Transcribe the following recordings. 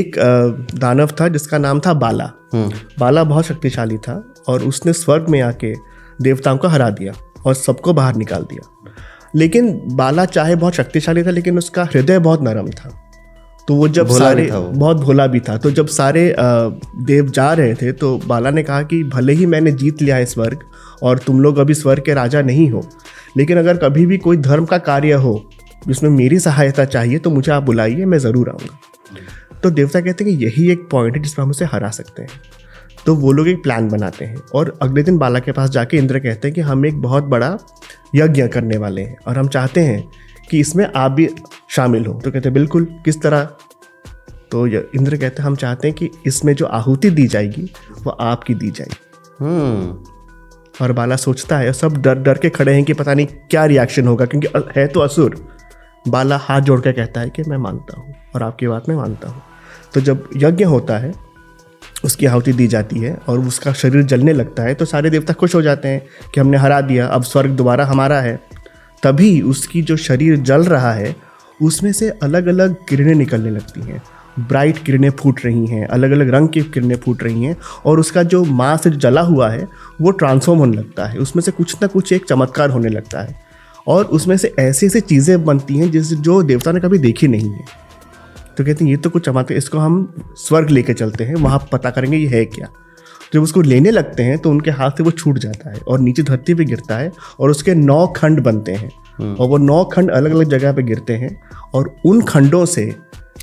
एक दानव था जिसका नाम था बाला। बाला बहुत शक्तिशाली था और उसने स्वर्ग में आके देवताओं को हरा दिया और सबको बाहर निकाल दिया। लेकिन बाला चाहे बहुत शक्तिशाली था, लेकिन उसका हृदय बहुत नरम था। तो वो जब सारे बहुत भोला भी था, तो जब सारे देव जा रहे थे तो बाला ने कहा कि भले ही मैंने जीत लिया है स्वर्ग और तुम लोग अभी स्वर्ग के राजा नहीं हो, लेकिन अगर कभी भी कोई धर्म का कार्य हो जिसमें मेरी सहायता चाहिए तो मुझे आप बुलाइए, मैं ज़रूर आऊँगा। तो देवता कहते हैं कि यही एक पॉइंट है जिसमें हम उसे हरा सकते हैं। तो वो लोग एक प्लान बनाते हैं और अगले दिन बाला के पास जाके इंद्र कहते हैं कि हम एक बहुत बड़ा यज्ञ करने वाले हैं और हम चाहते हैं कि इसमें आप भी शामिल हो। तो कहते हैं बिल्कुल, किस तरह? तो इंद्र कहते हैं हम चाहते हैं कि इसमें जो आहुति दी जाएगी वो आपकी दी जाएगी। और बाला सोचता है, सब डर डर के खड़े हैं कि पता नहीं क्या रिएक्शन होगा, क्योंकि है तो असुर। बाला हाथ जोड़ के कहता है कि मैं मानता हूँ और आपकी बात मैं मानता हूँ। तो जब यज्ञ होता है, उसकी आहुति दी जाती है और उसका शरीर जलने लगता है, तो सारे देवता खुश हो जाते हैं कि हमने हरा दिया, अब स्वर्ग दोबारा हमारा है। तभी उसकी जो शरीर जल रहा है उसमें से अलग अलग किरणें निकलने लगती हैं, ब्राइट किरणें फूट रही हैं, अलग अलग रंग की किरणें फूट रही हैं और उसका जो मांस से जला हुआ है वो ट्रांसफॉर्म होने लगता है। उसमें से कुछ ना कुछ एक चमत्कार होने लगता है और उसमें से ऐसी ऐसी चीज़ें बनती हैं जो देवता ने कभी देखी नहीं है। तो कहते हैं ये तो कुछ चमत्कार, इसको हम स्वर्ग लेके चलते हैं, वहाँ पता करेंगे ये है क्या। जब उसको लेने लगते हैं तो उनके हाथ से वो छूट जाता है और नीचे धरती पे गिरता है और उसके 9 खंड बनते हैं और वो 9 खंड अलग अलग जगह पे गिरते हैं और उन खंडों से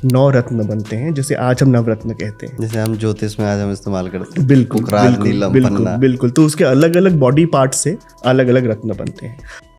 9 रत्न बनते हैं, जैसे आज हम नवरत्न कहते हैं, जैसे हम ज्योतिष में आज हम इस्तेमाल करते हैं। बिल्कुल बिल्कुल बिल्कुल बिल्कुल। तो उसके अलग अलग बॉडी पार्ट से अलग अलग रत्न बनते हैं।